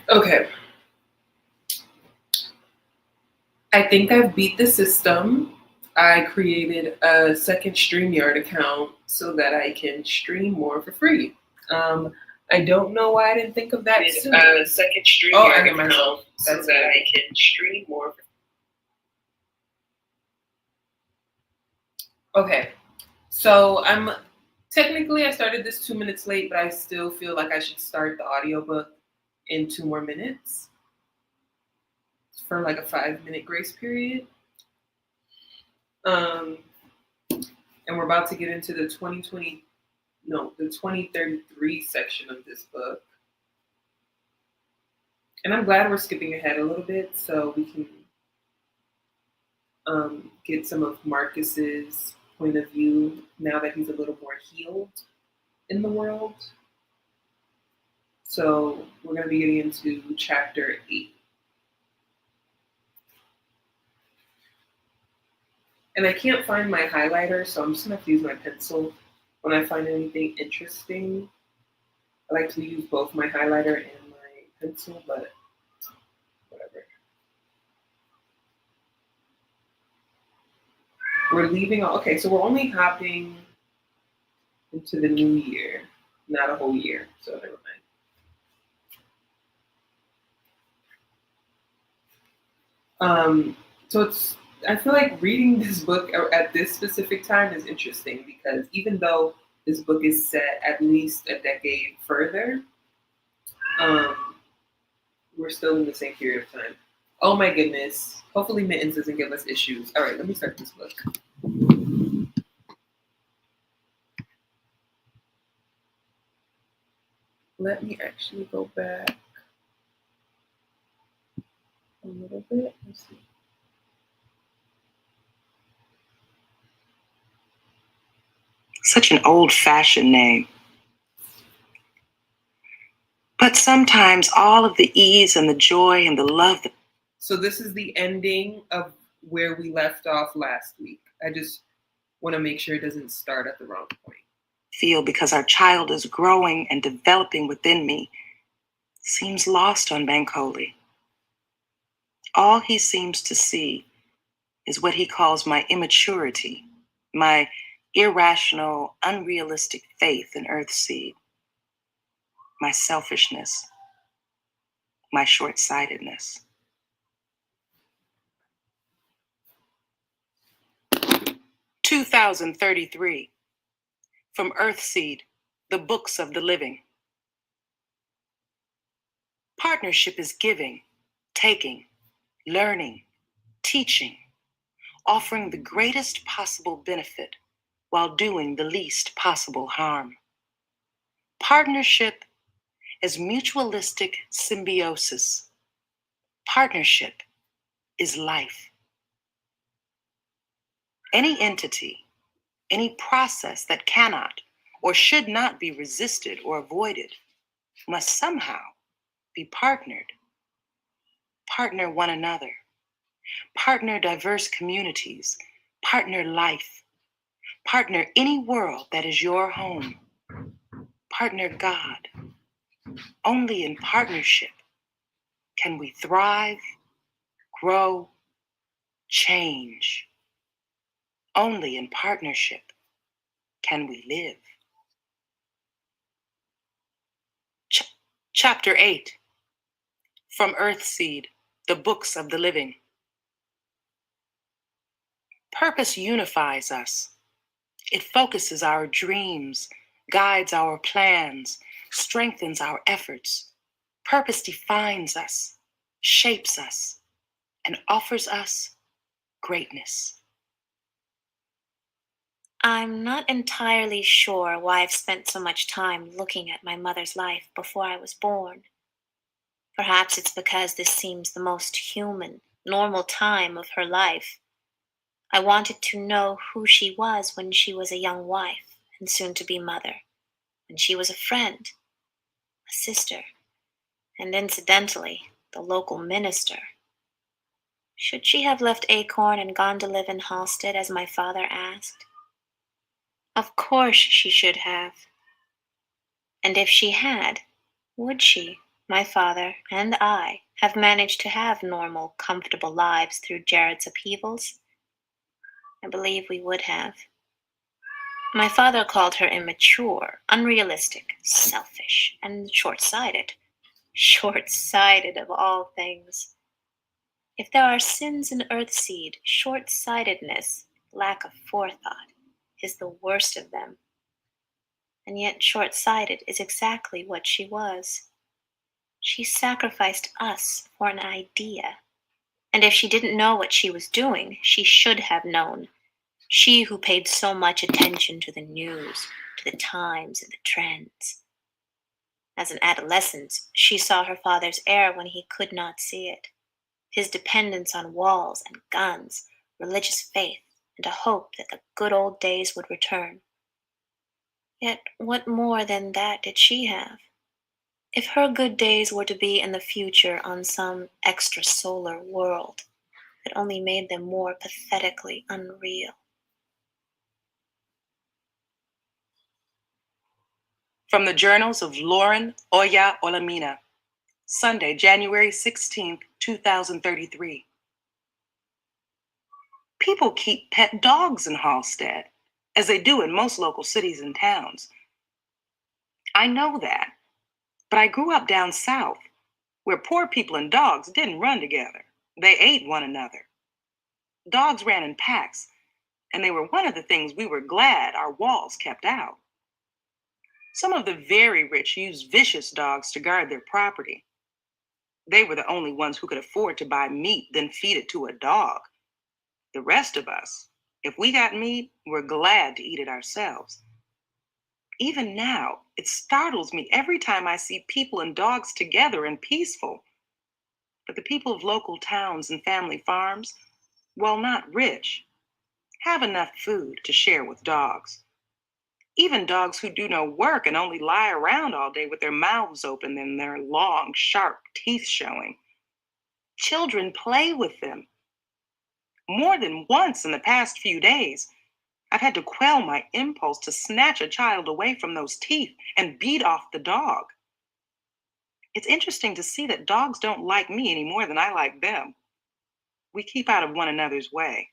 Okay. I think I've beat the system. I created a second StreamYard account so that I can stream more for free. Um, I don't know why I didn't think of that sooner. A second StreamYard account so that I can stream more. Okay, so I started this 2 minutes late, but I still feel like I should start the audiobook in 2 more minutes for like a 5 minute grace period. And we're about to get into the 2033 section of this book. And I'm glad we're skipping ahead a little bit so we can get some of Marcus's point of view now that he's a little more healed in the world. So we're going to be getting into chapter 8. And I can't find my highlighter, so I'm just going to have to use my pencil when I find anything interesting. I like to use both my highlighter and my pencil, but whatever. We're leaving. Okay, so we're only hopping into the new year, not a whole year, so never mind. I feel like reading this book at this specific time is interesting because even though this book is set at least a decade further, we're still in the same period of time. Oh my goodness. Hopefully Mittens doesn't give us issues. All right, let me start this book. Let me actually go back a little bit. Let's see. Such an old-fashioned name. But sometimes all of the ease and the joy and the love. So this is the ending of where we left off last week. I just want to make sure it doesn't start at the wrong point. Feel because our child is growing and developing within me seems lost on Bankole. All he seems to see is what he calls my immaturity, my irrational, unrealistic faith in Earthseed, my selfishness, my short-sightedness. "2033, from Earthseed, the Books of the Living. Partnership is giving, taking, learning, teaching, offering the greatest possible benefit while doing the least possible harm. Partnership is mutualistic symbiosis. Partnership is life. Any entity, any process that cannot or should not be resisted or avoided must somehow be partnered. Partner one another. Partner diverse communities. Partner life. Partner any world that is your home. Partner God. Only in partnership can we thrive, grow, change. Only in partnership can we live." Chapter 8, from Earthseed, the Books of the Living. Purpose unifies us. It focuses our dreams, guides our plans, strengthens our efforts. Purpose defines us, shapes us, and offers us greatness. I'm not entirely sure why I've spent so much time looking at my mother's life before I was born. Perhaps it's because this seems the most human, normal time of her life. I wanted to know who she was when she was a young wife and soon to be mother, when she was a friend, a sister, and incidentally, the local minister. Should she have left Acorn and gone to live in Halstead as my father asked? Of course she should have. And if she had, would she, my father, and I have managed to have normal, comfortable lives through Jared's upheavals? I believe we would have. My father called her immature, unrealistic, selfish, and short-sighted. Short-sighted of all things. If there are sins in Earthseed, short-sightedness, lack of forethought, is the worst of them. And yet short-sighted is exactly what she was. She sacrificed us for an idea. And if she didn't know what she was doing, she should have known. She who paid so much attention to the news, to the times and the trends. As an adolescent, she saw her father's error when he could not see it. His dependence on walls and guns, religious faith, and a hope that the good old days would return. Yet what more than that did she have? If her good days were to be in the future on some extrasolar world, it only made them more pathetically unreal. From the Journals of Lauren Oya Olamina, Sunday, January 16th, 2033. People keep pet dogs in Halstead, as they do in most local cities and towns. I know that, but I grew up down south, where poor people and dogs didn't run together. They ate one another. Dogs ran in packs, and they were one of the things we were glad our walls kept out. Some of the very rich used vicious dogs to guard their property. They were the only ones who could afford to buy meat, then feed it to a dog. The rest of us, if we got meat, were glad to eat it ourselves. Even now, it startles me every time I see people and dogs together and peaceful. But the people of local towns and family farms, while not rich, have enough food to share with dogs. Even dogs who do no work and only lie around all day with their mouths open and their long, sharp teeth showing. Children play with them. More than once in the past few days, I've had to quell my impulse to snatch a child away from those teeth and beat off the dog. It's interesting to see that dogs don't like me any more than I like them. We keep out of one another's way.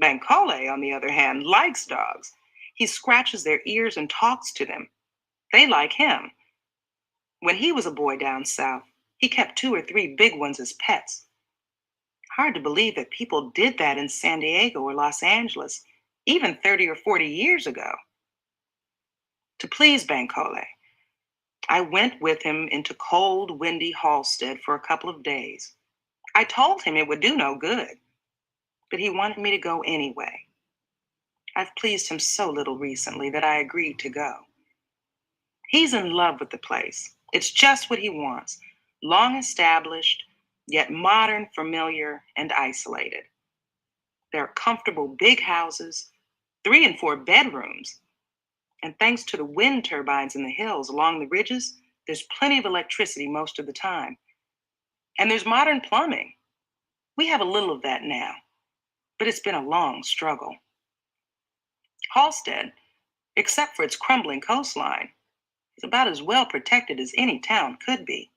Bankole, on the other hand, likes dogs. He scratches their ears and talks to them. They like him. When he was a boy down south, he kept 2 or 3 big ones as pets. Hard to believe that people did that in San Diego or Los Angeles, even 30 or 40 years ago. To please Bankole, I went with him into cold, windy Halstead for a couple of days. I told him it would do no good, but he wanted me to go anyway. I've pleased him so little recently that I agreed to go. He's in love with the place. It's just what he wants. Long established, yet modern, familiar, and isolated. There are comfortable big houses, 3 and 4 bedrooms. And thanks to the wind turbines in the hills along the ridges, there's plenty of electricity most of the time. And there's modern plumbing. We have a little of that now, but it's been a long struggle. Halstead, except for its crumbling coastline, is about as well protected as any town could be.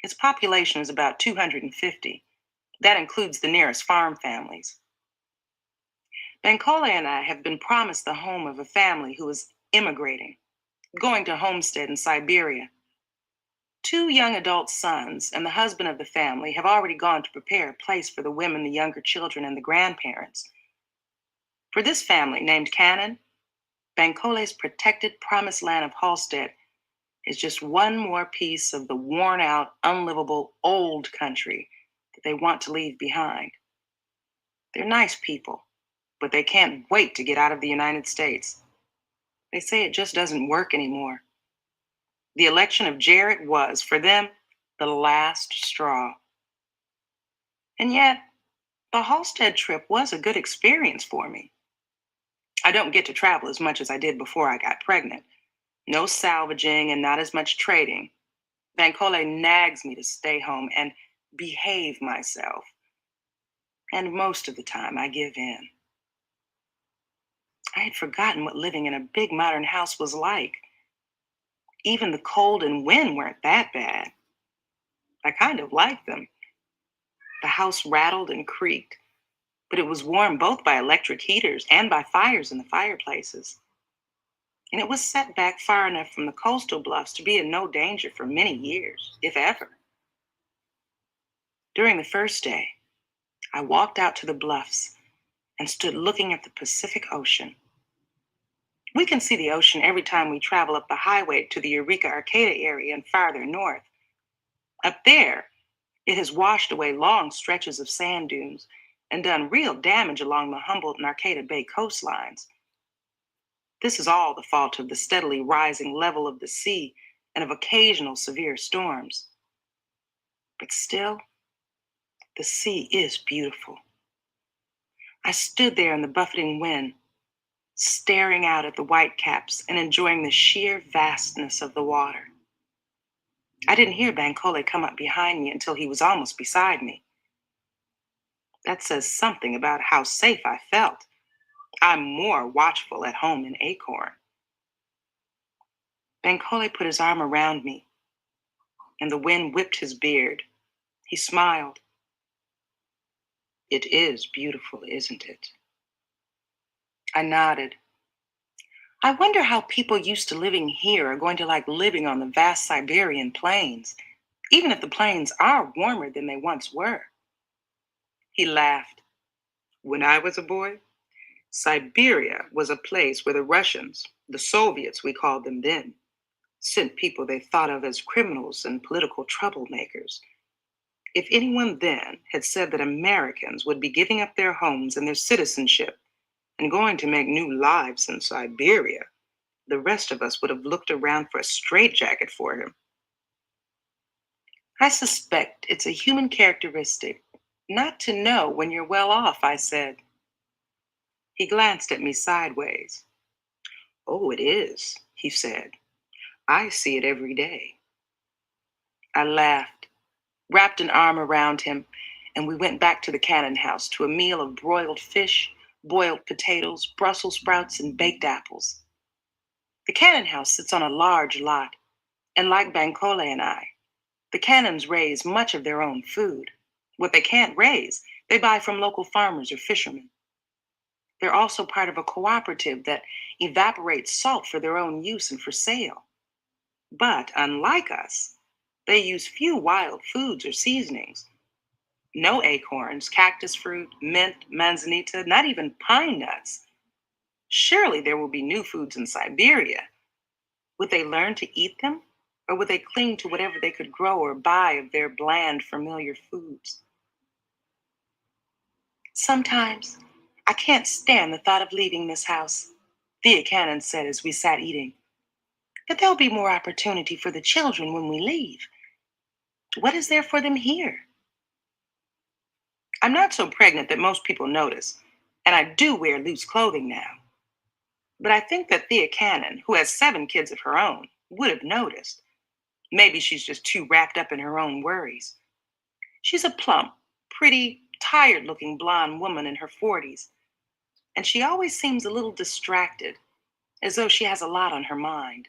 Its population is about 250. That includes the nearest farm families. Bankole and I have been promised the home of a family who is immigrating, going to homestead in Siberia. 2 young adult sons and the husband of the family have already gone to prepare a place for the women, the younger children, and the grandparents. For this family, named Cannon, Bankole's protected promised land of Halstead is just one more piece of the worn-out, unlivable old country that they want to leave behind. They're nice people, but they can't wait to get out of the United States. They say it just doesn't work anymore. The election of Jared was, for them, the last straw. And yet, the Halstead trip was a good experience for me. I don't get to travel as much as I did before I got pregnant. No salvaging and not as much trading. Bankole nags me to stay home and behave myself. And most of the time I give in. I had forgotten what living in a big modern house was like. Even the cold and wind weren't that bad. I kind of liked them. The house rattled and creaked, but it was warmed both by electric heaters and by fires in the fireplaces. And it was set back far enough from the coastal bluffs to be in no danger for many years, if ever. During the first day, I walked out to the bluffs and stood looking at the Pacific Ocean. We can see the ocean every time we travel up the highway to the Eureka Arcata area and farther north. Up there, it has washed away long stretches of sand dunes and done real damage along the Humboldt and Arcata Bay coastlines. This is all the fault of the steadily rising level of the sea and of occasional severe storms. But still, the sea is beautiful. I stood there in the buffeting wind, staring out at the whitecaps and enjoying the sheer vastness of the water. I didn't hear Bankole come up behind me until he was almost beside me. That says something about how safe I felt. I'm more watchful at home in Acorn. Bankole put his arm around me, and the wind whipped his beard. He smiled. It is beautiful, isn't it? I nodded. I wonder how people used to living here are going to like living on the vast Siberian plains, even if the plains are warmer than they once were. He laughed. When I was a boy, Siberia was a place where the Russians, the Soviets we called them then, sent people they thought of as criminals and political troublemakers. If anyone then had said that Americans would be giving up their homes and their citizenship and going to make new lives in Siberia, the rest of us would have looked around for a straitjacket for him. I suspect it's a human characteristic not to know when you're well off, I said. He glanced at me sideways. Oh, it is, he said. I see it every day. I laughed, wrapped an arm around him, and we went back to the Cannon House to a meal of broiled fish, boiled potatoes, Brussels sprouts, and baked apples. The Cannon House sits on a large lot, and like Bankole and I, the Cannons raise much of their own food. What they can't raise, they buy from local farmers or fishermen. They're also part of a cooperative that evaporates salt for their own use and for sale. But unlike us, they use few wild foods or seasonings. No acorns, cactus fruit, mint, manzanita, not even pine nuts. Surely there will be new foods in Siberia. Would they learn to eat them? Or would they cling to whatever they could grow or buy of their bland, familiar foods? Sometimes I can't stand the thought of leaving this house, Thea Cannon said as we sat eating. But there'll be more opportunity for the children when we leave. What is there for them here? I'm not so pregnant that most people notice, and I do wear loose clothing now. But I think that Thea Cannon, who has 7 kids of her own, would have noticed. Maybe she's just too wrapped up in her own worries. She's a plump, pretty, tired-looking blonde woman in her 40s, and she always seems a little distracted, as though she has a lot on her mind.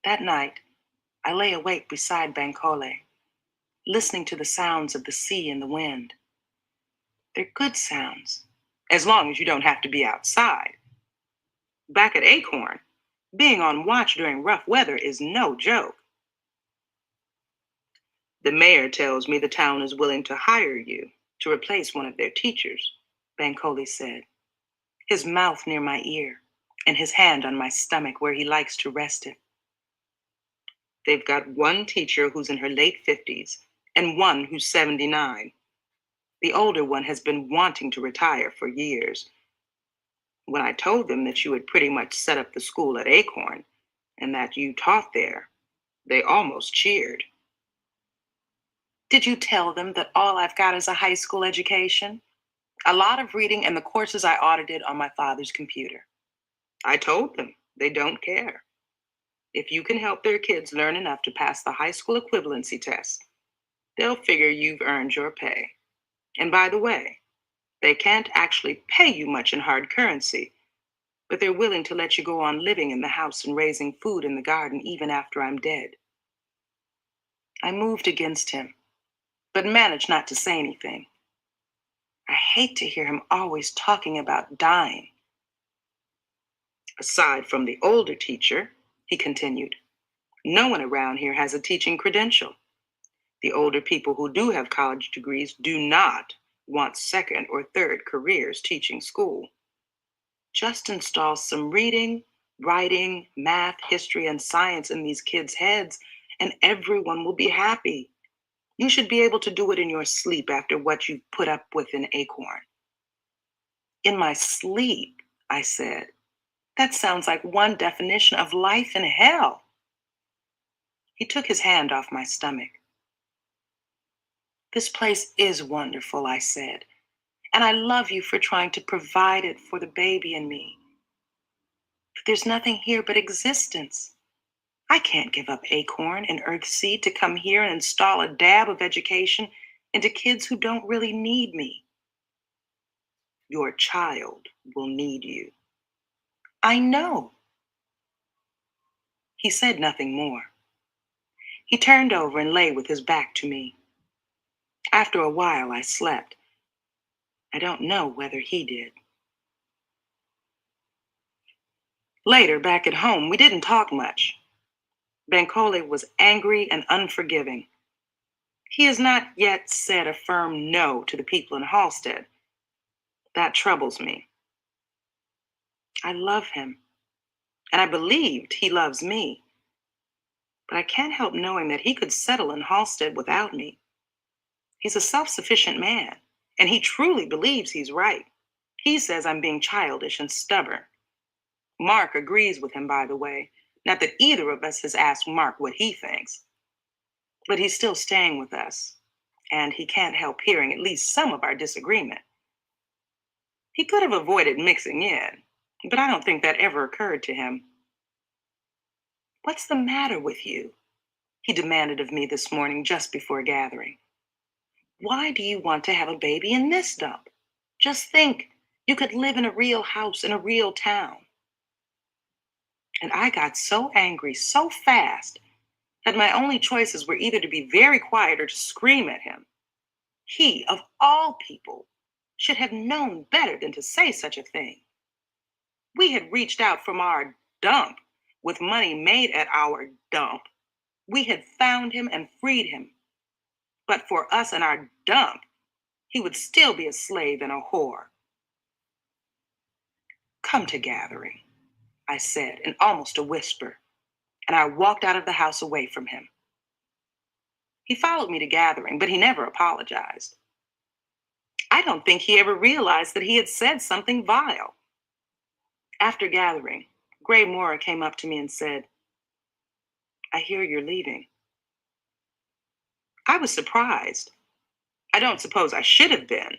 That night, I lay awake beside Bankole, listening to the sounds of the sea and the wind. They're good sounds, as long as you don't have to be outside. Back at Acorn, being on watch during rough weather is no joke. The mayor tells me the town is willing to hire you to replace one of their teachers, Bankole said, his mouth near my ear and his hand on my stomach where he likes to rest it. They've got one teacher who's in her late 50s and one who's 79. The older one has been wanting to retire for years. When I told them that you had pretty much set up the school at Acorn and that you taught there, they almost cheered. Did you tell them that all I've got is a high school education? A lot of reading and the courses I audited on my father's computer. I told them they don't care. If you can help their kids learn enough to pass the high school equivalency test, they'll figure you've earned your pay. And by the way, They can't actually pay you much in hard currency, but they're willing to let you go on living in the house and raising food in the garden even after I'm dead. I moved against him, but managed not to say anything. I hate to hear him always talking about dying. Aside from the older teacher, he continued, no one around here has a teaching credential. The older people who do have college degrees do not want second or third careers teaching school. Just install some reading, writing, math, history, and science in these kids' heads, and everyone will be happy. You should be able to do it in your sleep after what you've put up with in Acorn. In my sleep, I said. That sounds like one definition of life in hell. He took his hand off my stomach. This place is wonderful, I said, and I love you for trying to provide it for the baby and me. But there's nothing here but existence. I can't give up Acorn and Earthseed to come here and install a dab of education into kids who don't really need me. Your child will need you. I know. He said nothing more. He turned over and lay with his back to me. After a while, I slept. I don't know whether he did. Later, back at home, we didn't talk much. Bankole was angry and unforgiving. He has not yet said a firm no to the people in Halstead. That troubles me. I love him, and I believed he loves me. But I can't help knowing that he could settle in Halstead without me. He's a self-sufficient man, and he truly believes he's right. He says I'm being childish and stubborn. Mark agrees with him, by the way. Not that either of us has asked Mark what he thinks. But he's still staying with us, and he can't help hearing at least some of our disagreement. He could have avoided mixing in, but I don't think that ever occurred to him. What's the matter with you? He demanded of me this morning just before gathering. Why do you want to have a baby in this dump? Just think, you could live in a real house in a real town. And I got so angry so fast that my only choices were either to be very quiet or to scream at him. He, of all people, should have known better than to say such a thing. We had reached out from our dump with money made at our dump. We had found him and freed him. But for us and our dump, he would still be a slave and a whore. Come to gathering, I said in almost a whisper, and I walked out of the house away from him. He followed me to gathering, but he never apologized. I don't think he ever realized that he had said something vile. After gathering, Gray Mora came up to me and said, I hear you're leaving. I was surprised. I don't suppose I should have been.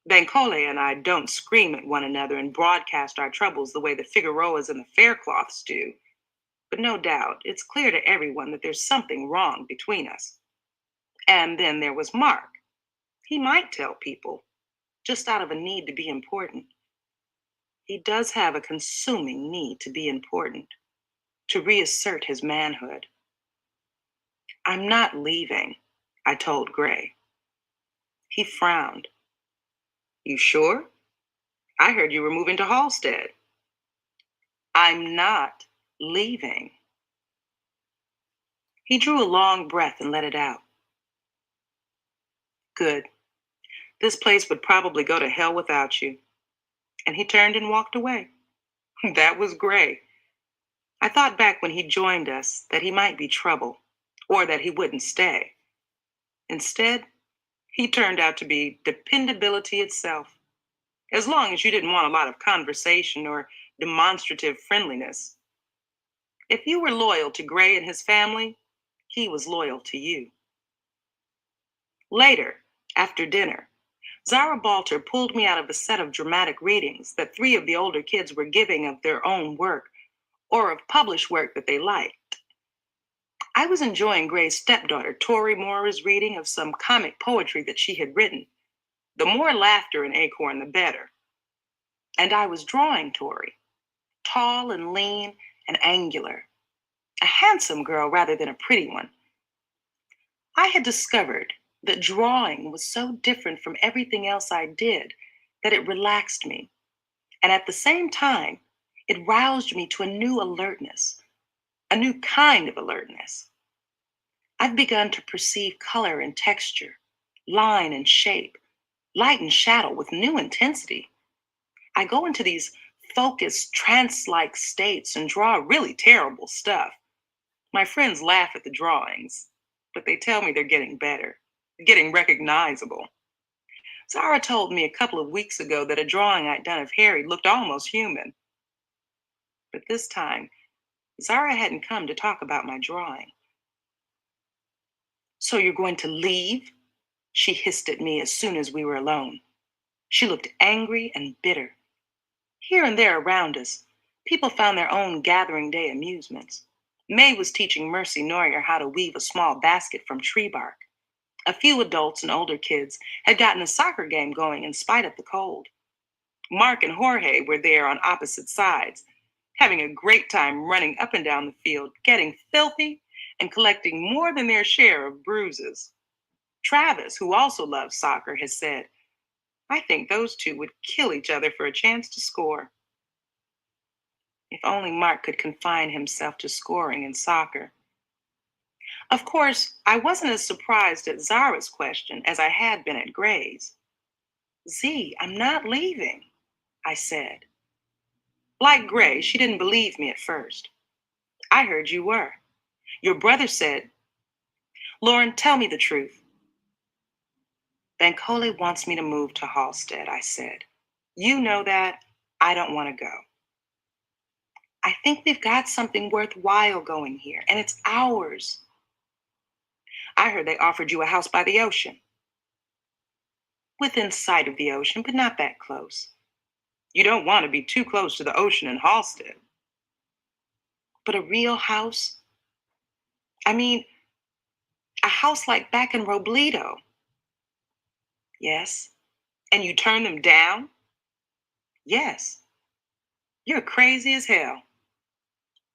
Bankole and I don't scream at one another and broadcast our troubles the way the Figueroas and the Faircloths do. But no doubt, it's clear to everyone that there's something wrong between us. And then there was Mark. He might tell people, just out of a need to be important. He does have a consuming need to be important, to reassert his manhood. I'm not leaving, I told Gray. He frowned. You sure? I heard you were moving to Halstead. I'm not leaving. He drew a long breath and let it out. Good. This place would probably go to hell without you. And he turned and walked away. That was Gray. I thought back when he joined us that he might be trouble, or that he wouldn't stay. Instead, he turned out to be dependability itself. As long as you didn't want a lot of conversation or demonstrative friendliness. If you were loyal to Gray and his family, he was loyal to you. Later, after dinner, Zara Balter pulled me out of a set of dramatic readings that 3 of the older kids were giving of their own work or of published work that they liked. I was enjoying Gray's stepdaughter, Tori Mora's reading of some comic poetry that she had written. The more laughter in Acorn, the better. And I was drawing Tori, tall and lean and angular, a handsome girl rather than a pretty one. I had discovered that drawing was so different from everything else I did that it relaxed me. And at the same time, it roused me to a new alertness, a new kind of alertness. I've begun to perceive color and texture, line and shape, light and shadow with new intensity. I go into these focused, trance-like states and draw really terrible stuff. My friends laugh at the drawings, but they tell me they're getting better, getting recognizable. Zara told me a couple of weeks ago that a drawing I'd done of Harry looked almost human. But this time, Zara hadn't come to talk about my drawing. "So you're going to leave?" she hissed at me as soon as we were alone. She looked angry and bitter. Here and there around us, people found their own gathering day amusements. May was teaching Mercy Neuer how to weave a small basket from tree bark. A few adults and older kids had gotten a soccer game going in spite of the cold. Mark and Jorge were there on opposite sides, having a great time running up and down the field, getting filthy and collecting more than their share of bruises. Travis, who also loves soccer, has said, "I think those two would kill each other for a chance to score." If only Mark could confine himself to scoring in soccer. Of course, I wasn't as surprised at Zara's question as I had been at Gray's. "Z, I'm not leaving," I said. Like Gray, she didn't believe me at first. "I heard you were. Your brother said..." "Lauren, tell me the truth." "Bankole wants me to move to Halstead," I said. "You know that. I don't want to go. I think we've got something worthwhile going here, and it's ours." "I heard they offered you a house by the ocean." "Within sight of the ocean, but not that close." "You don't want to be too close to the ocean in Halstead." "But a real house? I mean, a house like back in Robledo." "Yes." "And you turn them down?" "Yes." "You're crazy as hell."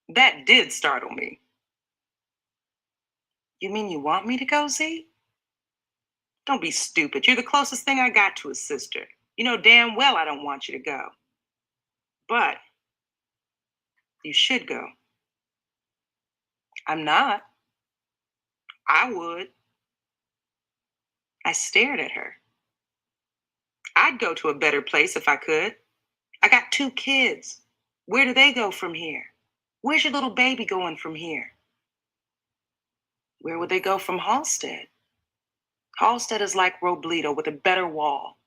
That did startle me. "You mean you want me to go, Z?" "Don't be stupid. You're the closest thing I got to a sister. You know damn well I don't want you to go. But you should go." "I'm not." "I would." I stared at her. "I'd go to a better place if I could. I got 2 kids. Where do they go from here? Where's your little baby going from here?" "Where would they go from Halstead? Halstead is like Robledo with a better wall.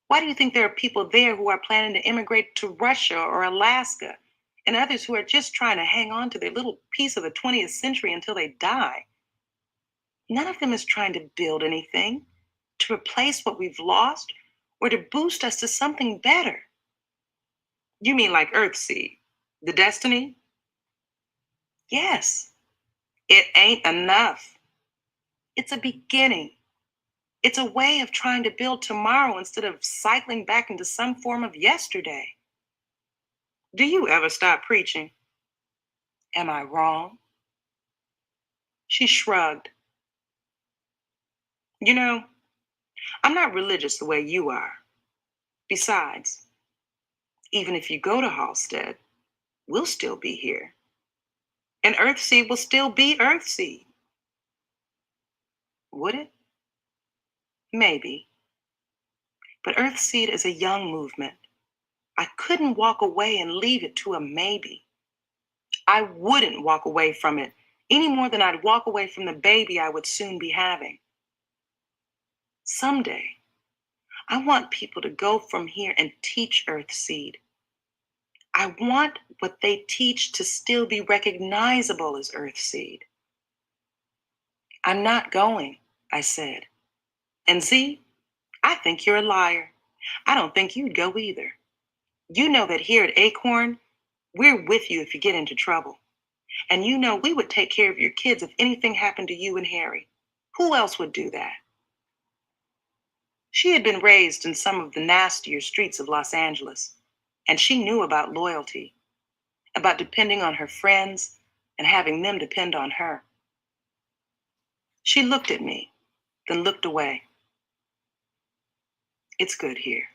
Why do you think there are people there who are planning to immigrate to Russia or Alaska, and others who are just trying to hang on to their little piece of the 20th century until they die? None of them is trying to build anything, to replace what we've lost, or to boost us to something better." "You mean like Earthseed, the Destiny?" "Yes." "It ain't enough. It's a beginning. It's a way of trying to build tomorrow instead of cycling back into some form of yesterday." "Do you ever stop preaching?" "Am I wrong?" She shrugged. "You know, I'm not religious the way you are. Besides, even if you go to Halstead, we'll still be here. And Earthseed will still be Earthseed." "Would it?" "Maybe. But Earthseed is a young movement. I couldn't walk away and leave it to a maybe. I wouldn't walk away from it any more than I'd walk away from the baby I would soon be having. Someday, I want people to go from here and teach Earthseed. I want what they teach to still be recognizable as Earthseed." "I'm not going," I said. "And Z, I think you're a liar. I don't think you'd go either. You know that here at Acorn, we're with you if you get into trouble. And you know we would take care of your kids if anything happened to you and Harry. Who else would do that?" She had been raised in some of the nastier streets of Los Angeles, and she knew about loyalty, about depending on her friends and having them depend on her. She looked at me, then looked away. "It's good here,"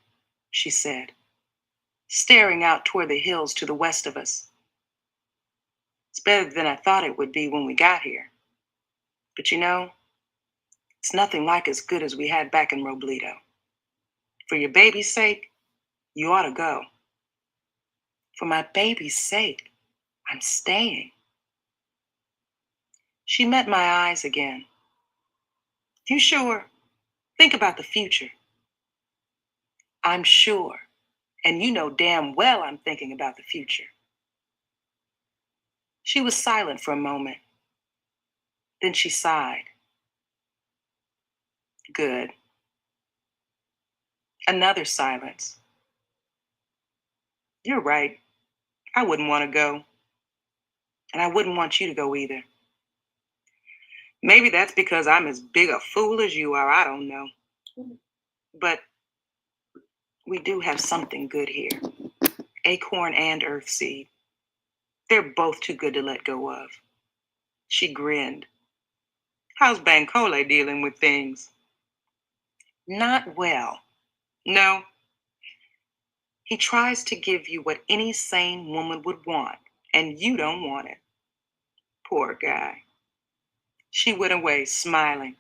she said, staring out toward the hills to the west of us. "It's better than I thought it would be when we got here. But you know, it's nothing like as good as we had back in Robledo. For your baby's sake, you ought to go." "For my baby's sake, I'm staying." She met my eyes again. "You sure? Think about the future." "I'm sure, and you know damn well I'm thinking about the future." She was silent for a moment. Then she sighed. "Good." Another silence. "You're right. I wouldn't want to go. And I wouldn't want you to go either. Maybe that's because I'm as big a fool as you are. I don't know. But we do have something good here. Acorn and Earthseed. They're both too good to let go of." She grinned. "How's Bankole dealing with things?" "Not well. No. He tries to give you what any sane woman would want, and you don't want it. Poor guy." She went away, smiling.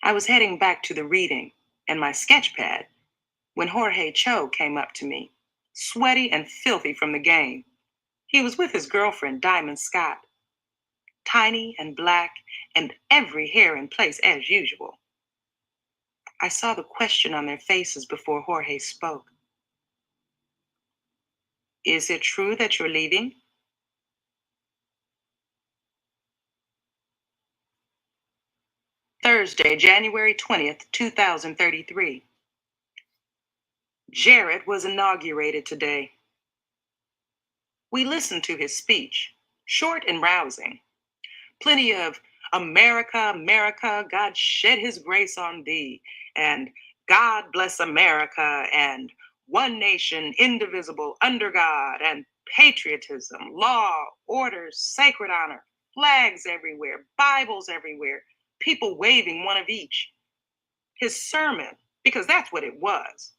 I was heading back to the reading and my sketch pad when Jorge Cho came up to me, sweaty and filthy from the game. He was with his girlfriend, Diamond Scott, tiny and black and every hair in place as usual. I saw the question on their faces before Jorge spoke. "Is it true that you're leaving?" Thursday, January 20th, 2033. Jared was inaugurated today. We listened to his speech, short and rousing. Plenty of "America, America, God shed his grace on thee," and "God bless America," and "One nation, indivisible, under God," and patriotism, law, order, sacred honor, flags everywhere, Bibles everywhere, people waving one of each. His sermon, because that's what it was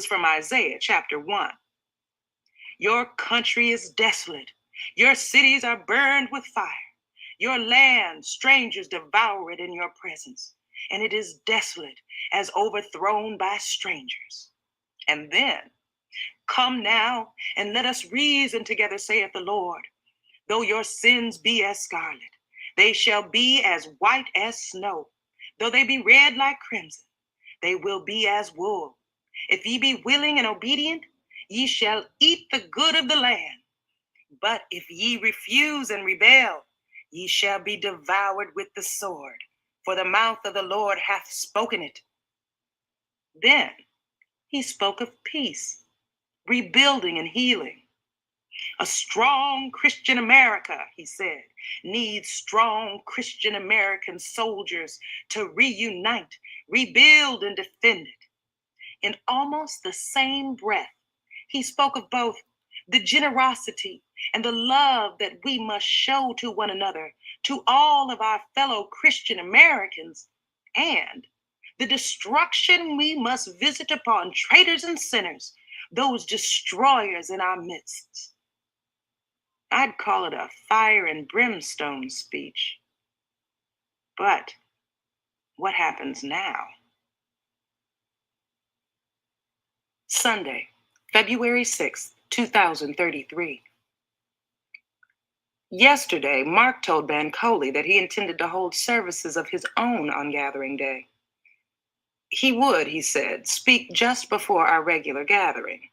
from Isaiah chapter 1. "Your country is desolate. Your cities are burned with fire. Your land, strangers devour it in your presence, and it is desolate as overthrown by strangers." And then, "Come now, and let us reason together, saith the Lord. Though your sins be as scarlet, they shall be as white as snow. Though they be red like crimson, they will be as wool. If ye be willing and obedient, ye shall eat the good of the land. But if ye refuse and rebel, ye shall be devoured with the sword, for the mouth of the Lord hath spoken it." Then he spoke of peace, rebuilding and healing. "A strong Christian America," he said, "needs strong Christian American soldiers to reunite, rebuild, and defend it." In almost the same breath, he spoke of both the generosity and the love that we must show to one another, to all of our fellow Christian Americans, and the destruction we must visit upon traitors and sinners, those destroyers in our midst. I'd call it a fire and brimstone speech. But what happens now? Sunday, February 6th, 2033. Yesterday, Mark told Bankole that he intended to hold services of his own on Gathering Day. He would, he said, speak just before our regular gathering.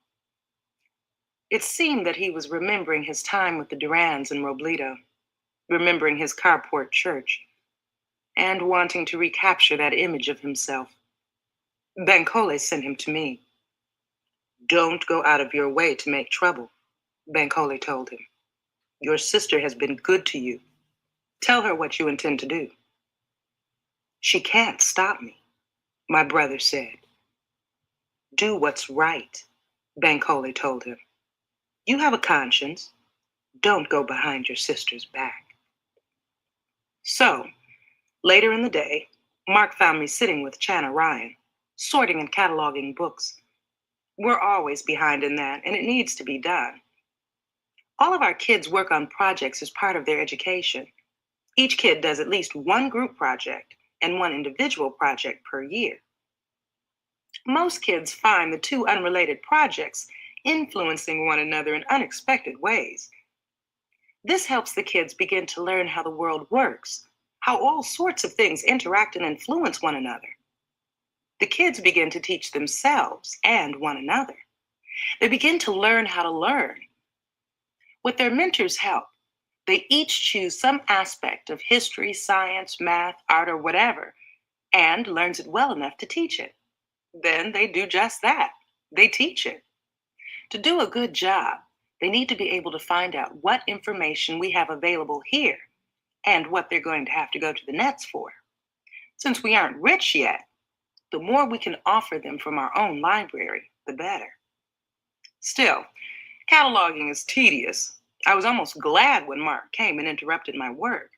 It seemed that he was remembering his time with the Durans in Robledo, remembering his carport church, and wanting to recapture that image of himself. Bankole sent him to me. "Don't go out of your way to make trouble," Bankole told him. "Your sister has been good to you. Tell her what you intend to do." "She can't stop me." My brother said. Do what's right, Bankole told him. You have a conscience. Don't go behind your sister's back. So, later in the day, Mark found me sitting with Chana Ryan, sorting and cataloging books. We're always behind in that, and it needs to be done. All of our kids work on projects as part of their education. Each kid does at least one group project and one individual project per year. Most kids find the two unrelated projects influencing one another in unexpected ways. This helps the kids begin to learn how the world works, how all sorts of things interact and influence one another. The kids begin to teach themselves and one another. They begin to learn how to learn. With their mentors' help, they each choose some aspect of history, science, math, art, or whatever, and learns it well enough to teach it. Then they do just that. They teach it. To do a good job, they need to be able to find out what information we have available here and what they're going to have to go to the nets for. Since we aren't rich yet, the more we can offer them from our own library, the better. Still, cataloging is tedious. I was almost glad when Mark came and interrupted my work.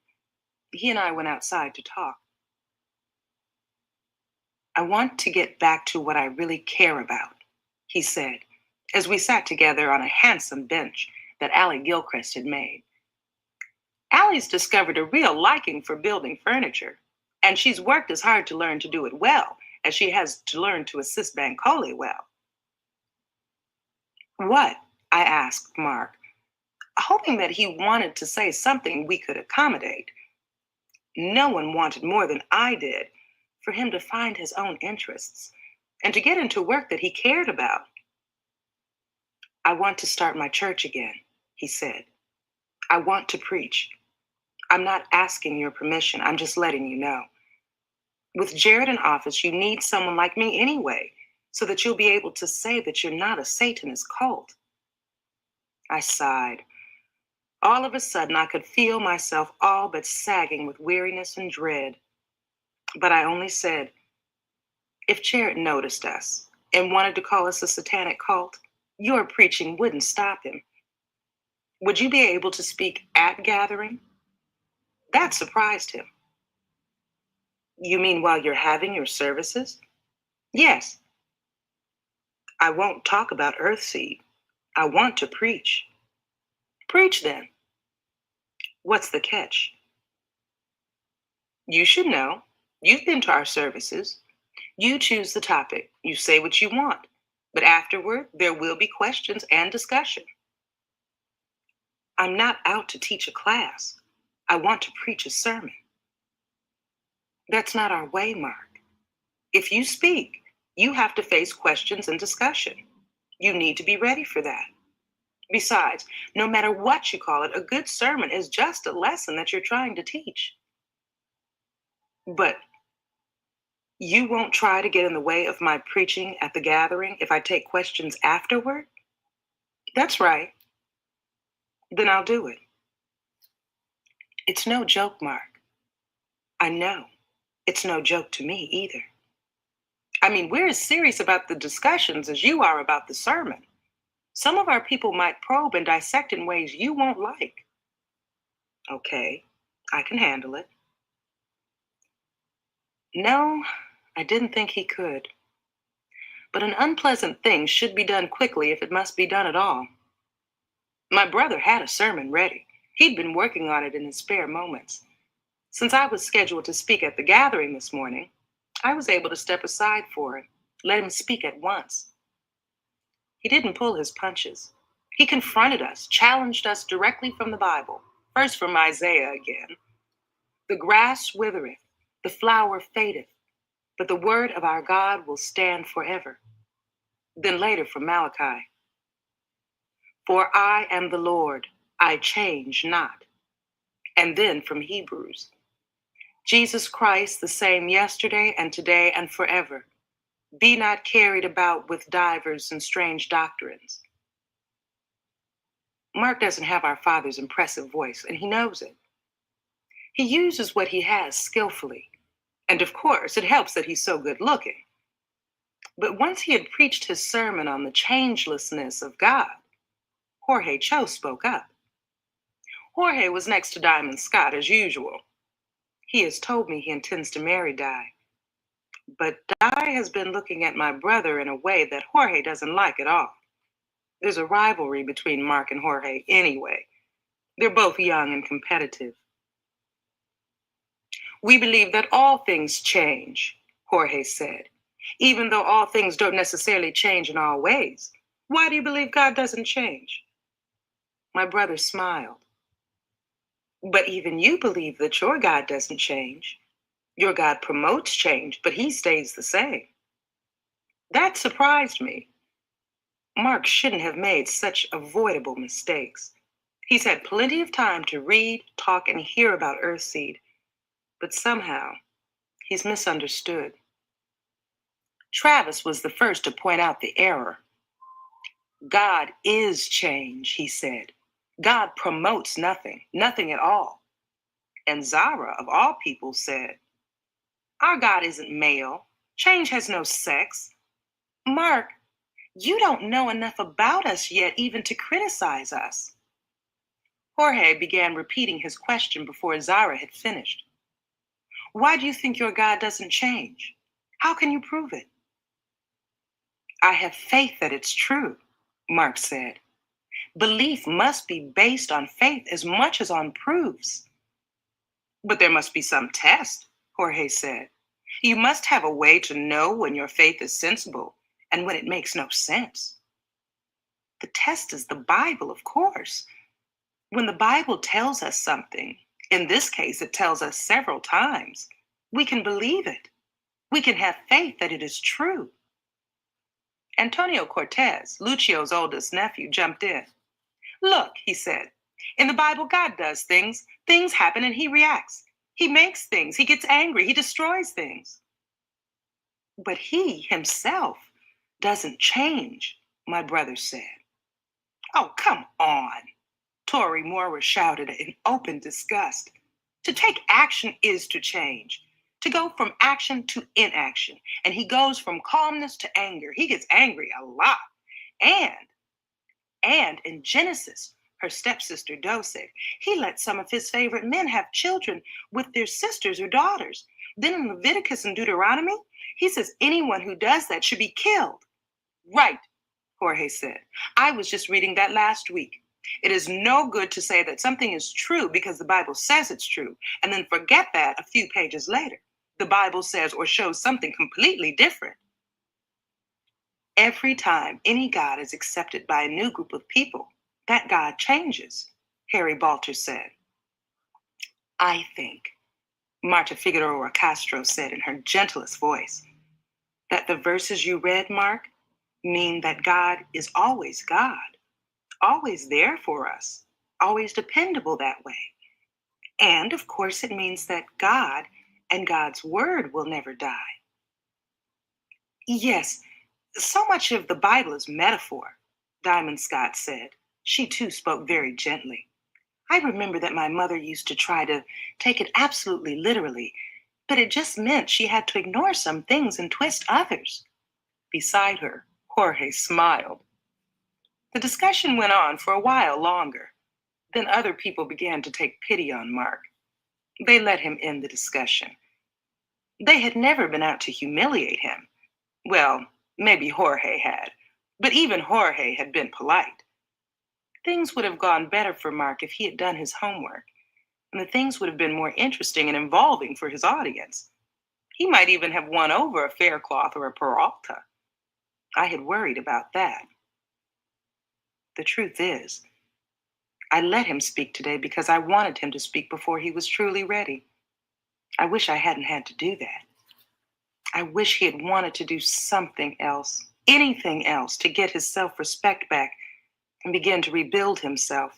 He and I went outside to talk. I want to get back to what I really care about, he said, as we sat together on a handsome bench that Allie Gilchrist had made. Allie's discovered a real liking for building furniture, and she's worked as hard to learn to do it well as she has to learn to assist Bankole well. What? I asked Mark, hoping that he wanted to say something we could accommodate. No one wanted more than I did for him to find his own interests and to get into work that he cared about. I want to start my church again, he said. I want to preach. I'm not asking your permission, I'm just letting you know. With Jared in office, you need someone like me anyway, so that you'll be able to say that you're not a Satanist cult. I sighed. All of a sudden, I could feel myself all but sagging with weariness and dread. But I only said, if Jared noticed us and wanted to call us a satanic cult, your preaching wouldn't stop him. Would you be able to speak at gathering? That surprised him. You mean while you're having your services? Yes. I won't talk about Earthseed. I want to preach. Preach then. What's the catch? You should know. You've been to our services. You choose the topic. You say what you want. But afterward, there will be questions and discussion. I'm not out to teach a class. I want to preach a sermon. That's not our way, Mark. If you speak, you have to face questions and discussion. You need to be ready for that. Besides, no matter what you call it, a good sermon is just a lesson that you're trying to teach. But you won't try to get in the way of my preaching at the gathering if I take questions afterward? That's right. Then I'll do it. It's no joke, Mark. I know. It's no joke to me either. I mean, we're as serious about the discussions as you are about the sermon. Some of our people might probe and dissect in ways you won't like. Okay, I can handle it. No, I didn't think he could. But an unpleasant thing should be done quickly if it must be done at all. My brother had a sermon ready. He'd been working on it in his spare moments. Since I was scheduled to speak at the gathering this morning, I was able to step aside for it, let him speak at once. He didn't pull his punches. He confronted us, challenged us directly from the Bible, first from Isaiah again. The grass withereth, the flower fadeth, but the word of our God will stand forever. Then later from Malachi. For I am the Lord, I change not. And then from Hebrews. Jesus Christ, the same yesterday and today and forever. Be not carried about with divers and strange doctrines. Mark doesn't have our Father's impressive voice, and he knows it. He uses what he has skillfully. And of course, it helps that he's so good looking. But once he had preached his sermon on the changelessness of God, Jorge Cho spoke up. Jorge was next to Diamond Scott as usual. He has told me he intends to marry Di. But Di has been looking at my brother in a way that Jorge doesn't like at all. There's a rivalry between Mark and Jorge anyway. They're both young and competitive. We believe that all things change, Jorge said, even though all things don't necessarily change in all ways. Why do you believe God doesn't change? My brother smiled. But even you believe that your God doesn't change. Your God promotes change, but he stays the same. That surprised me. Mark shouldn't have made such avoidable mistakes. He's had plenty of time to read, talk, and hear about Earthseed, but somehow he's misunderstood. Travis was the first to point out the error. God is change, he said. God promotes nothing, nothing at all. And Zara, of all people, said, our God isn't male. Change has no sex. Mark, you don't know enough about us yet even to criticize us. Jorge began repeating his question before Zara had finished. Why do you think your God doesn't change? How can you prove it? I have faith that it's true, Mark said. Belief must be based on faith as much as on proofs. But there must be some test, Jorge said. You must have a way to know when your faith is sensible and when it makes no sense. The test is the Bible, of course. When the Bible tells us something, in this case, it tells us several times, we can believe it. We can have faith that it is true. Antonio Cortez, Lucio's oldest nephew, jumped in. Look, he said, in the Bible, God does things. Things happen and he reacts. He makes things. He gets angry. He destroys things. But he himself doesn't change, my brother said. Oh, come on, Tory Moore shouted in open disgust. To take action is to change, to go from action to inaction. And he goes from calmness to anger. He gets angry a lot. And in Genesis, her stepsister Doseg, he let some of his favorite men have children with their sisters or daughters. Then in Leviticus and Deuteronomy, he says anyone who does that should be killed. Right, Jorge said. I was just reading that last week. It is no good to say that something is true because the Bible says it's true, and then forget that a few pages later. The Bible says or shows something completely different. Every time any God is accepted by a new group of people, that God changes, Harry Balter said. I think, Marta Figueroa Castro said in her gentlest voice, that the verses you read, Mark, mean that God is always God, always there for us, always dependable that way. And of course, it means that God and God's word will never die. Yes, so much of the Bible is metaphor, Diamond Scott said. She too spoke very gently. I remember that my mother used to try to take it absolutely literally, but it just meant she had to ignore some things and twist others. Beside her, Jorge smiled. The discussion went on for a while longer. Then other people began to take pity on Mark. They let him end the discussion. They had never been out to humiliate him. Well, maybe Jorge had, but even Jorge had been polite. Things would have gone better for Mark if he had done his homework, and the things would have been more interesting and involving for his audience. He might even have won over a Faircloth or a Peralta. I had worried about that. The truth is, I let him speak today because I wanted him to speak before he was truly ready. I wish I hadn't had to do that. I wish he had wanted to do something else, anything else, to get his self-respect back and begin to rebuild himself.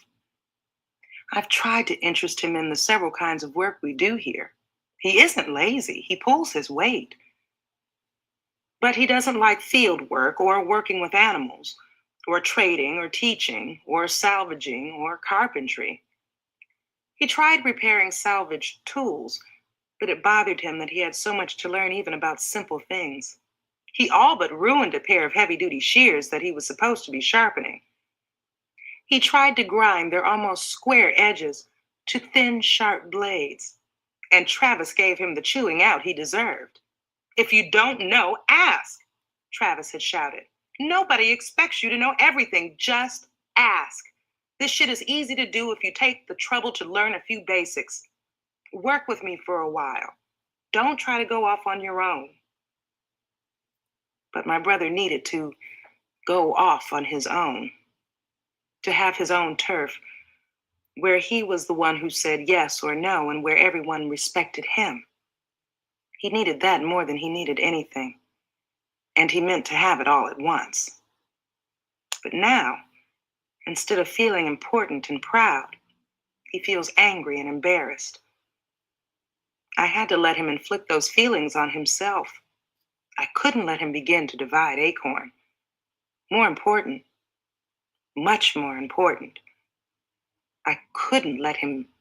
I've tried to interest him in the several kinds of work we do here. He isn't lazy. He pulls his weight. But he doesn't like field work or working with animals or trading or teaching or salvaging or carpentry. He tried repairing salvaged tools, but it bothered him that he had so much to learn even about simple things. He all but ruined a pair of heavy-duty shears that he was supposed to be sharpening. He tried to grind their almost square edges to thin, sharp blades, and Travis gave him the chewing out he deserved. "If you don't know, ask," Travis had shouted. "Nobody expects you to know everything. Just ask. This shit is easy to do if you take the trouble to learn a few basics. Work with me for a while. Don't try to go off on your own." But my brother needed to go off on his own, to have his own turf, where he was the one who said yes or no and where everyone respected him. He needed that more than he needed anything, and he meant to have it all at once. But now, instead of feeling important and proud, he feels angry and embarrassed. I had to let him inflict those feelings on himself. I couldn't let him begin to divide Acorn. More important, much more important, I couldn't let him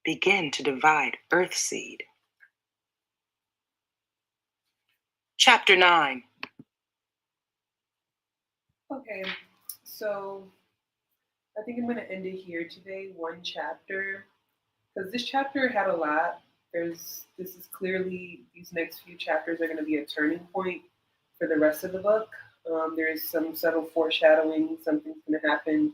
begin to divide Earthseed. Chapter 9. Okay, so I think I'm going to end it here today, one chapter, because this chapter had a lot. This is clearly, these next few chapters are going to be a turning point for the rest of the book. There is some subtle foreshadowing, something's going to happen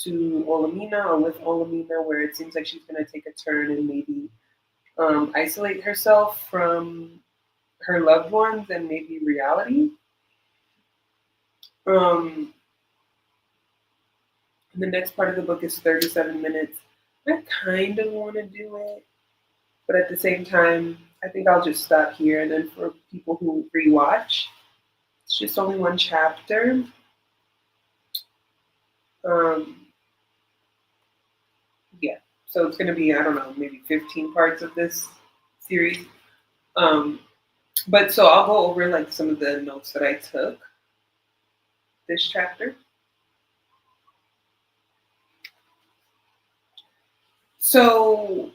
to Olamina or with Olamina where it seems like she's going to take a turn and maybe isolate herself from her loved ones and maybe reality. The next part of the book is 37 minutes. I kind of want to do it, but at the same time, I think I'll just stop here. And then for people who rewatch, it's just only one chapter. Yeah, so it's going to be, I don't know, maybe 15 parts of this series. But so I'll go over like some of the notes that I took this chapter. So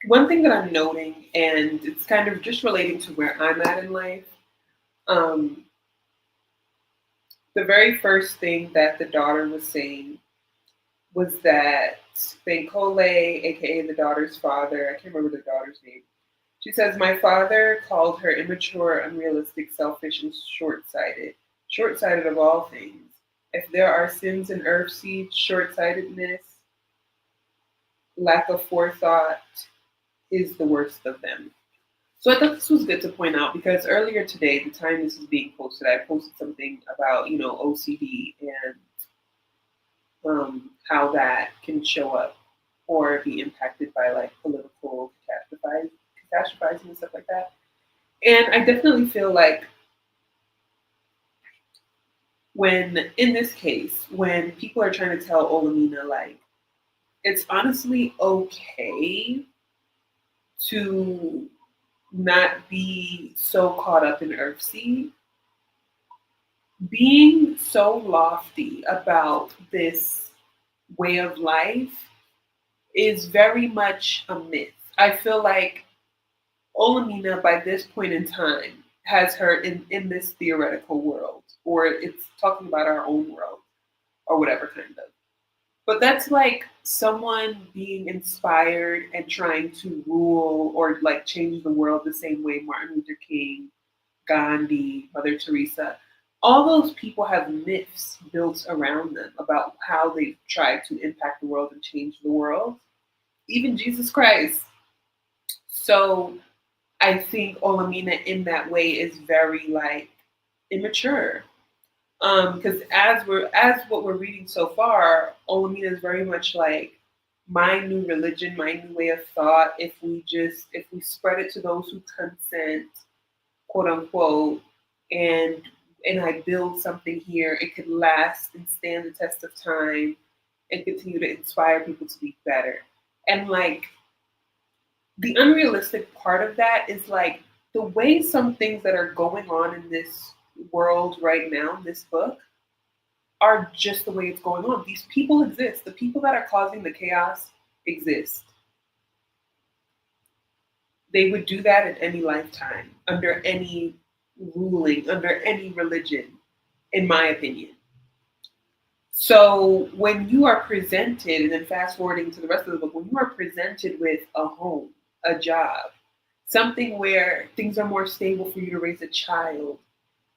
one thing that I'm noting, and it's kind of just relating to where I'm at in life, the very first thing that the daughter was saying was that Bankole, aka the daughter's father, I can't remember the daughter's name, she says, "My father called her immature, unrealistic, selfish, and short-sighted. Short-sighted of all things. If there are sins in Earthseed, short-sightedness, lack of forethought is the worst of them." So I thought this was good to point out because earlier today, the time this is being posted, I posted something about, OCD and how that can show up or be impacted by like political catastrophizing and stuff like that. And I definitely feel like when, in this case, when people are trying to tell Olamina, like, it's honestly okay to not be so caught up in Earthseed, being so lofty about this way of life is very much a myth. I feel like Olamina, by this point in time, has her in this theoretical world, or it's talking about our own world, or whatever kind of. But that's like someone being inspired and trying to rule or like change the world the same way Martin Luther King, Gandhi, Mother Teresa, all those people have myths built around them about how they've tried to impact the world and change the world. Even Jesus Christ. So I think Olamina in that way is very like immature. Because as what we're reading so far, Olamina is very much like my new religion, my new way of thought. If we spread it to those who consent, quote unquote, and I build something here, it could last and stand the test of time and continue to inspire people to be better. And like the unrealistic part of that is like the way some things that are going on in this world right now, in this book, are just the way it's going on. These people exist. The people that are causing the chaos exist. They would do that in any lifetime, under any ruling under any religion, in my opinion. So when you are presented, and then fast forwarding to the rest of the book, when you are presented with a home, a job, something where things are more stable for you to raise a child,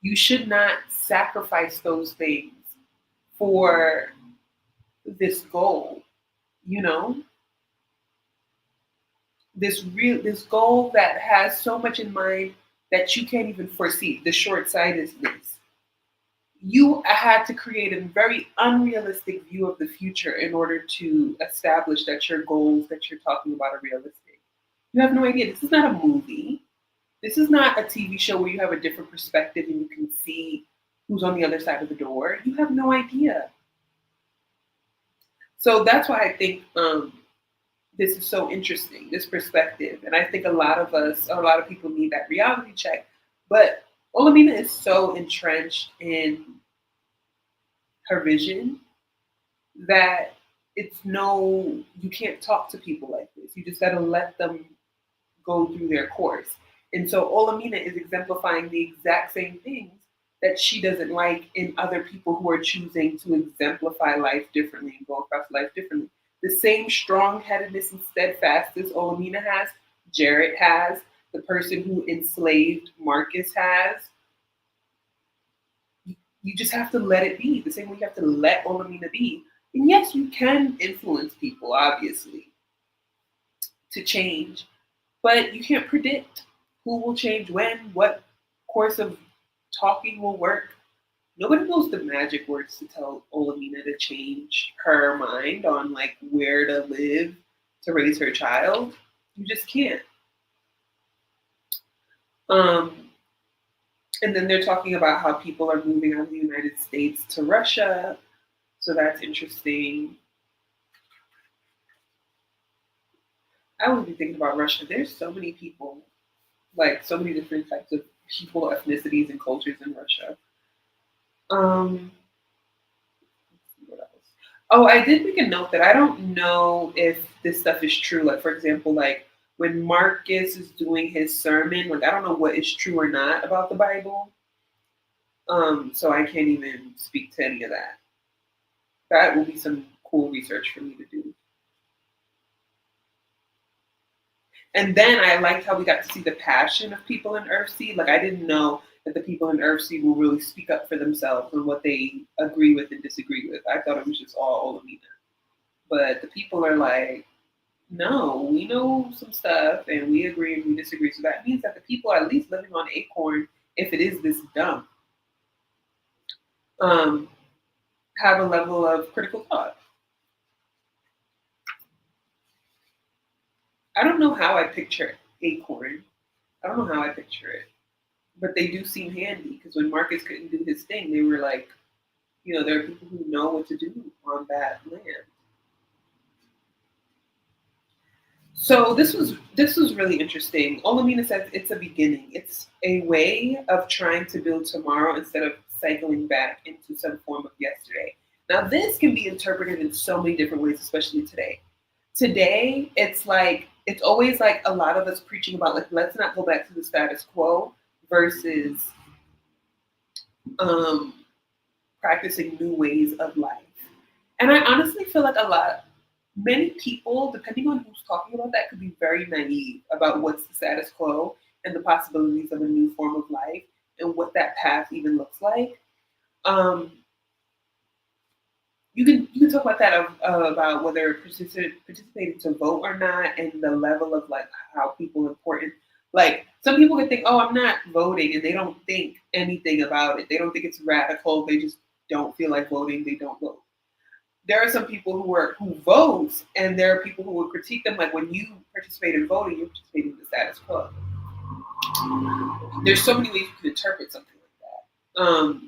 you should not sacrifice those things for this goal, you know? This goal that has so much in mind that you can't even foresee, the short-sightedness. You had to create a very unrealistic view of the future in order to establish that your goals that you're talking about are realistic. You have no idea. This is not a movie. This is not a TV show where you have a different perspective and you can see who's on the other side of the door. You have no idea. So that's why I think this is so interesting, this perspective. And I think a lot of people need that reality check. But Olamina is so entrenched in her vision that you can't talk to people like this. You just got to let them go through their course. And so Olamina is exemplifying the exact same things that she doesn't like in other people who are choosing to exemplify life differently and go across life differently. The same strong-headedness and steadfastness Olamina has, Jarrett has, the person who enslaved Marcus has. You just have to let it be. The same way you have to let Olamina be. And yes, you can influence people, obviously, to change. But you can't predict who will change when, what course of talking will work. Nobody knows the magic words to tell Olamina to change her mind on like where to live to raise her child. You just can't. And then they're talking about how people are moving out of the United States to Russia. So that's interesting. I would be thinking about Russia. There's so many people, like so many different types of people, ethnicities, and cultures in Russia. What else? Oh, I did make a note that I don't know if this stuff is true. Like, for example, like when Marcus is doing his sermon, like I don't know what is true or not about the Bible. So I can't even speak to any of that. That will be some cool research for me to do. And then I liked how we got to see the passion of people in Earthseed. Like I didn't know that the people in Earthseed will really speak up for themselves and what they agree with and disagree with. I thought it was just all Olamina. But the people are like, no, we know some stuff and we agree and we disagree. So that means that the people are at least living on Acorn, if it is this dumb, have a level of critical thought. I don't know how I picture Acorn. I don't know how I picture it. But they do seem handy because when Marcus couldn't do his thing, they were like, you know, there are people who know what to do on that land. So this was really interesting. Olamina says it's a beginning. It's a way of trying to build tomorrow instead of cycling back into some form of yesterday. Now this can be interpreted in so many different ways, especially today. Today, it's always like a lot of us preaching about like, let's not go back to the status quo versus practicing new ways of life. And I honestly feel like many people, depending on who's talking about that, could be very naive about what's the status quo and the possibilities of a new form of life and what that path even looks like. You can talk about that about whether participated to vote or not, and the level of like how people important. Like some people can think, oh, I'm not voting, and they don't think anything about it. They don't think it's radical. They just don't feel like voting. They don't vote. There are some people who vote, and there are people who will critique them. Like when you participate in voting, you're participating in the status quo. There's so many ways you can interpret something like that.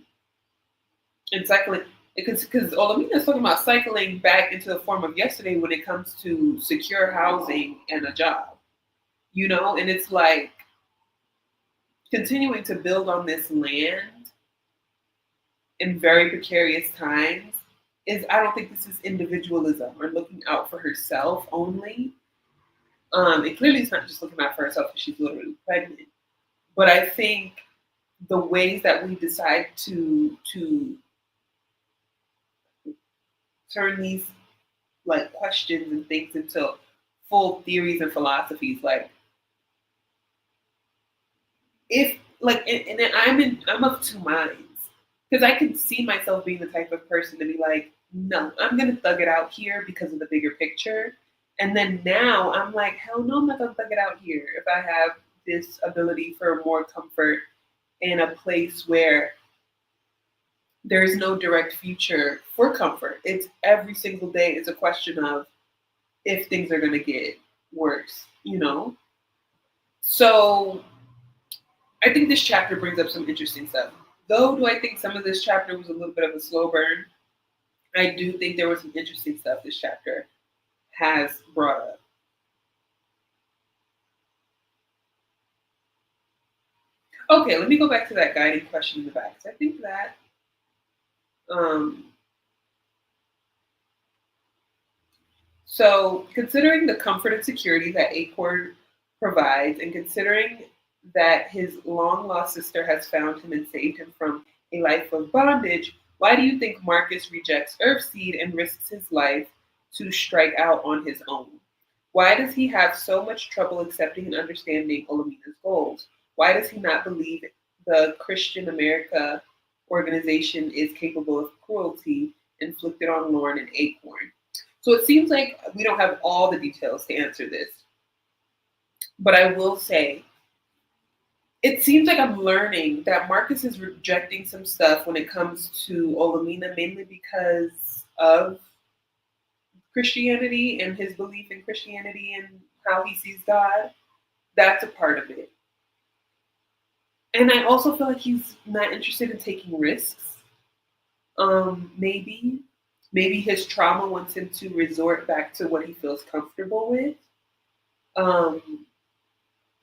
And cycling. Because Olamina is talking about cycling back into the form of yesterday when it comes to secure housing and a job, you know, and it's like continuing to build on this land in very precarious times I don't think this is individualism or looking out for herself only. And clearly it's not just looking out for herself because she's literally pregnant. But I think the ways that we decide to turn these like questions and things into full theories and philosophies, like if like and I'm of two minds because I can see myself being the type of person to be like, no, I'm gonna thug it out here because of the bigger picture. And then now I'm like, hell no, I'm not gonna thug it out here if I have this ability for more comfort in a place where there's no direct future for comfort. It's every single day is a question of if things are gonna get worse, you know? So I think this chapter brings up some interesting stuff. Though do I think some of this chapter was a little bit of a slow burn, I do think there was some interesting stuff this chapter has brought up. Okay, let me go back to that guiding question in the back. I think that so considering the comfort and security that Acorn provides, and considering that his long lost sister has found him and saved him from a life of bondage, why do you think Marcus rejects Earthseed and risks his life to strike out on his own? Why does he have so much trouble accepting and understanding Olamina's goals? Why does he not believe the Christian America organization is capable of cruelty inflicted on Lauren and Acorn? So it seems like we don't have all the details to answer this. But I will say, it seems like I'm learning that Marcus is rejecting some stuff when it comes to Olamina, mainly because of Christianity and his belief in Christianity and how he sees God. That's a part of it. And I also feel like he's not interested in taking risks. Maybe his trauma wants him to resort back to what he feels comfortable with.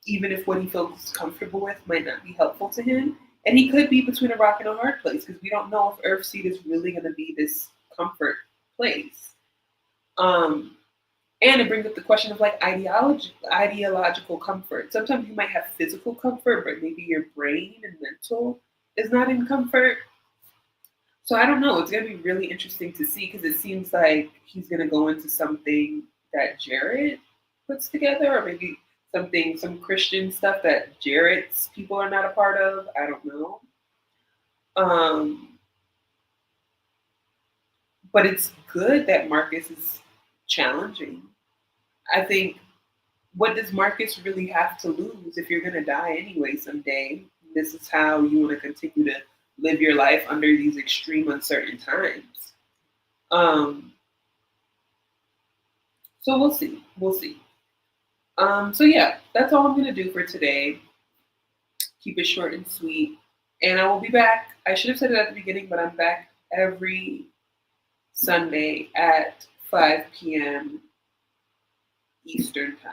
Even if what he feels comfortable with might not be helpful to him. And he could be between a rock and a hard place because we don't know if Earthseed is really going to be this comfort place. And it brings up the question of like ideological comfort. Sometimes you might have physical comfort, but maybe your brain and mental is not in comfort. So I don't know. It's going to be really interesting to see because it seems like he's going to go into something that Jarrett puts together, or maybe some Christian stuff that Jarrett's people are not a part of. I don't know. But it's good that Marcus is challenging. I think, what does Marcus really have to lose if you're going to die anyway someday? This is how you want to continue to live your life under these extreme uncertain times. So we'll see. We'll see. So yeah, that's all I'm going to do for today. Keep it short and sweet. And I will be back. I should have said it at the beginning, but I'm back every Sunday at 5 p.m. Eastern time.